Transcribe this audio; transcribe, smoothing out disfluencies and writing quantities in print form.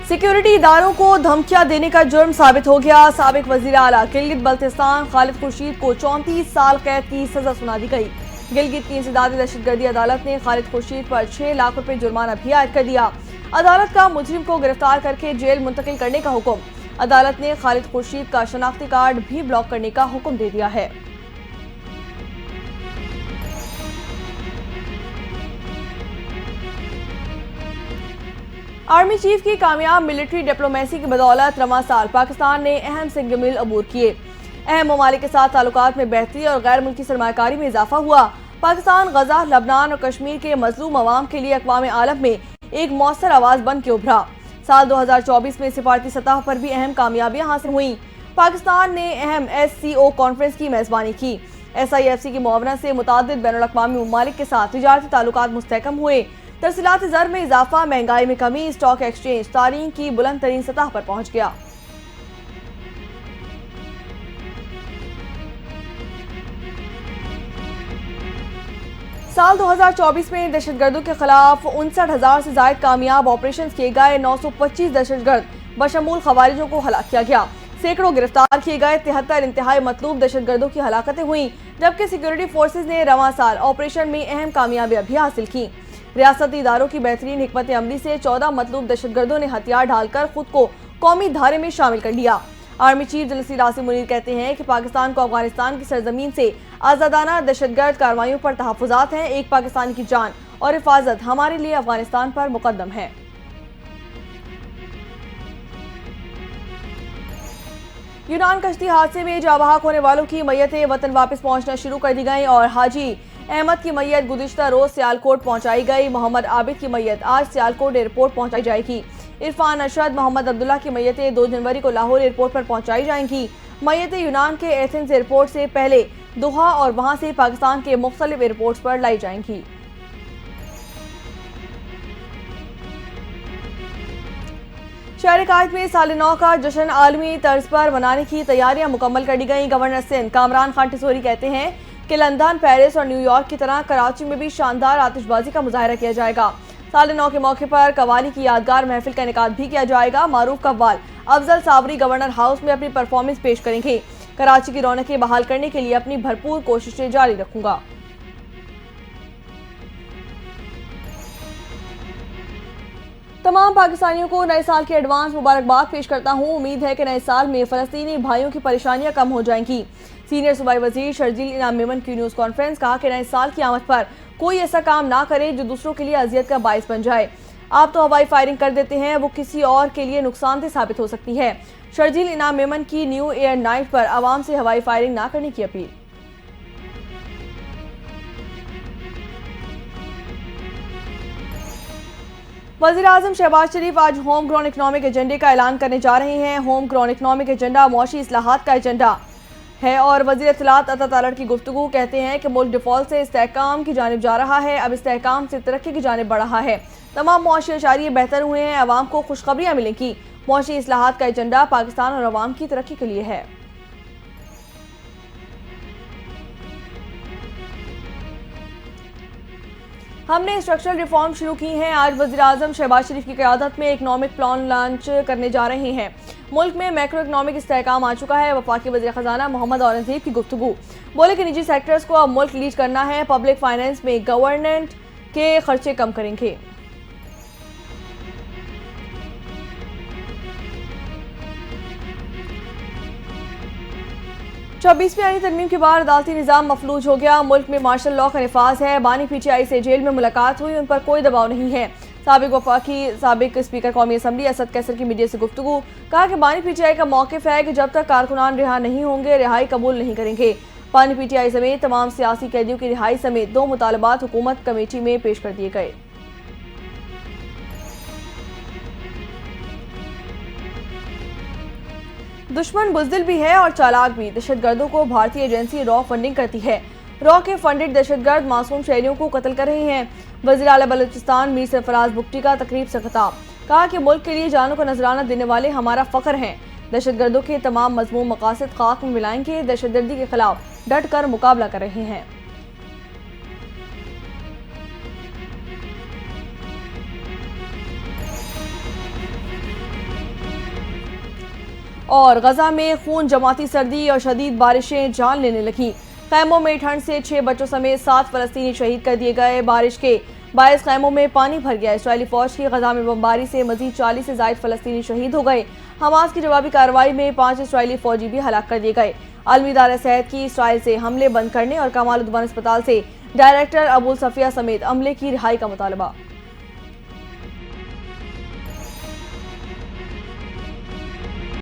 Security इदारों को धमकियां देने का जुर्म साबित हो गया। साबिक वजीर आला गिलगित बल्तिस्तान खालिद खुर्शीद को 34 साल कैद की सजा सुना दी गई। गिलगित की इंसदादी दहशतगर्दी अदालत ने खालिद खुर्शीद पर 6 लाख रुपए जुर्माना भी आयद कर दिया। अदालत का मुजरिम को गिरफ्तार करके जेल मुंतकिल करने का हुक्म। अदालत ने खालिद खुर्शीद का शनाख्ती कार्ड भी ब्लॉक करने का हुक्म दे दिया है। आर्मी चीफ की कामयाब मिलिट्री डिप्लोमेसी की बदौलत रवां साल पाकिस्तान ने अहम सिंगल मिल अबूर किए। अहम ममालिक के साथ ताल्लुकात में बेहतरी और गैर मुल्की सरमायाकारी में इजाफा हुआ। पाकिस्तान गजा, लबनान और कश्मीर के मजलूम अवाम के लिए अक़वाम आलम में एक मौसर आवाज़ बन के उभरा। साल 2024 में सिफारती सतह पर भी अहम कामयाबियां हासिल हुई। पाकिस्तान ने अहम SCO कॉन्फ्रेंस की मेज़बानी की। SIFC की मुआवनत से मुतादिद बैनुल-अक़वामी ममालिक के साथ तिजारती ताल्लुकात मुस्तहकम हुए। तरसीलात ज़र में इजाफा, महंगाई में कमी, स्टॉक एक्सचेंज तारीख की बुलंद तरीन सतह पर पहुंच गया। साल 2024 में दहशतगर्दों के खिलाफ 59,000 से ज्यादा कामयाब ऑपरेशन किए गए। 925 दहशतगर्द बशमूल खवारिजों को हलाक किया गया। सैकड़ों गिरफ्तार किए गए। 73 इंतहाई मतलूब दहशतगर्दों की हलाकतें हुई, जबकि सिक्योरिटी फोर्सेज ने रवां साल ऑपरेशन में अहम कामयाबियां भी हासिल की। रियासती इदारों की बेहतरीन हिकमत अमली से 14 मतलूब दहशतगर्दों ने हथियार ढालकर खुद को कौमी धारे में शामिल कर लिया। Army chief general Nasir Asim Munir कहते हैं कि पाकिस्तान को अफगानिस्तान की सरजमीन से आज़ादाना दहशतगर्द कार्रवाइयों पर तहफ़्फ़ुज़ात हैं। एक पाकिस्तानी की जान और हिफाजत हमारे लिए अफगानिस्तान पर मुकद्दम है। यूनान कश्ती हादसे में जाँ बहक होने वालों की मैयतें वतन वापस पहुंचना शुरू कर दी गई और हाजी अहमद की मैयत गुज़िश्ता रोज सियालकोट पहुंचाई गई। मोहम्मद आबिद की मैयत आज सियालकोट एयरपोर्ट पहुंचाई जाएगी। इरफान अशद, मोहम्मद अब्दुल्ला की मैयतें 2 जनवरी को लाहौर एयरपोर्ट पर पहुंचाई जाएंगी। मैयतें यूनान के एथेंस एयरपोर्ट से पहले दोहा और वहां से पाकिस्तान के मुख्तलिफ एयरपोर्ट्स पर लाई जाएंगी। शहर कायद में साल 9 का जश्न आलमी तर्ज पर मनाने की तैयारियां मुकम्मल कर दी गई। गवर्नर सिंध कामरान खान टिसोरी कहते हैं कि लंदन, पेरिस और न्यूयॉर्क की तरह कराची में भी शानदार आतिशबाजी का मुजाहरा किया जाएगा। साल 9 के मौके पर कव्वाली की यादगार महफिल का इनेकाद भी किया जाएगा। मारूफ कव्वाल अफजल सावरी गवर्नर हाउस में अपनी परफॉर्मेंस पेश करेंगे। कराची की रौनकें बहाल करने के लिए अपनी भरपूर कोशिशें जारी रखूंगा। तमाम पाकिस्तानियों को नए साल की एडवांस मुबारकबाद पेश करता हूँ। उम्मीद है कि नए साल में फ़लस्तीनी भाइयों की परेशानियां कम हो जाएंगी। सीनियर सूबाई वजीर शर्जील इनाम मेमन की न्यूज़ कॉन्फ्रेंस कहा कि नए साल की आमद पर कोई ऐसा काम ना करे जो दूसरों के लिए अजियत का बायस बन जाए। आप तो हवाई फायरिंग कर देते हैं, वो किसी और के लिए नुकसानदेह साबित हो सकती है। शर्जील इनाम मेमन की न्यू ईयर नाइट पर आवाम से हवाई फायरिंग ना करने की अपील। वज़ीर-ए-आज़म शहबाज शरीफ आज होम ग्रोन इकनॉमिक एजेंडे का ऐलान करने जा रहे हैं। होम ग्रोन इकनॉमिक एजेंडा मौशी इस्लाहात का एजेंडा है और वज़ीर इत्तलात अता तालड़ की गुफ्तगू कहते हैं कि मुल्क डिफ़ॉल्ट से इस्तेहकाम की जानिब जा रहा है, अब इस्तेहकाम से तरक्की की जानिब बढ़ रहा है। तमाम मुआशी अशारिये बेहतर हुए हैं, अवाम को खुशखबरियाँ मिलेंगी। मुआशी इस्लाहात का एजेंडा पाकिस्तान और अवाम की तरक्की के लिए है। हमने स्ट्रक्चरल रिफॉर्म शुरू की हैं। आज वज़ीर-ए-आज़म शहबाज शरीफ की क़यादत में इकनॉमिक प्लान लॉन्च करने जा रहे हैं। मुल्क में मैक्रो इकनॉमिक इस्तेहकाम आ चुका है। वफाकी वज़ीर ख़ज़ाना मोहम्मद औरंगज़ेब की गुफ्तगू, बोले कि निजी सेक्टर्स को अब मुल्क लीड करना है, पब्लिक फाइनेंस में गवर्नमेंट के खर्चे कम करेंगे। छब्बीसवीं आईनी तरमीम के बाद अदालती निज़ाम मफलूज हो गया। मुल्क में मार्शल लॉ का निफाज है। बानी PTI से जेल में मुलाकात हुई, उन पर कोई दबाव नहीं है। साबिक स्पीकर कौमी असम्बली असद कैसर की मीडिया से गुफ्तगू, कहा कि बानी PTI का मौक़िफ़ है कि जब तक कारकुनान रिहा नहीं होंगे रिहाई कबूल नहीं करेंगे। बानी PTI समेत तमाम सियासी कैदियों की रिहाई समेत 2 मुतालबात हुकूमत कमेटी में पेश कर दिए गए। दुश्मन बुज़दिल भी है और चालाक भी। दहशतगर्दों को भारतीय एजेंसी रॉ फंडिंग करती है। रॉ के फंडेड दहशतगर्द मासूम शहरियों को कत्ल कर रहे हैं। वज़ीर आला बलूचिस्तान मीर सरफराज बुगटी का तकरीब से खिताब, कहा कि मुल्क के लिए जानों का नजराना देने वाले हमारा फ़ख्र हैं। दहशतगर्दों के तमाम मज़मूम मकासद खाक में मिलाएंगे। दहशतगर्दी के खिलाफ डट कर मुकाबला कर रहे हैं। اور غزہ میں خون جماتی سردی اور شدید بارشیں جان لینے لگیں۔ خیموں میں ٹھنڈ سے 6 بچوں سمیت 7 فلسطینی شہید کر دیے گئے۔ بارش کے باعث خیموں میں پانی بھر گیا۔ اسرائیلی فوج کی غزہ میں بمباری سے مزید 40 سے زائد فلسطینی شہید ہو گئے۔ حماس کی جوابی کارروائی میں 5 اسرائیلی فوجی بھی ہلاک کر دیے گئے۔ عالمی ادارہ صحت کی اسرائیل سے حملے بند کرنے اور کمال عدوان اسپتال سے ڈائریکٹر ابو الصفیہ سمیت عملے کی رہائی کا مطالبہ۔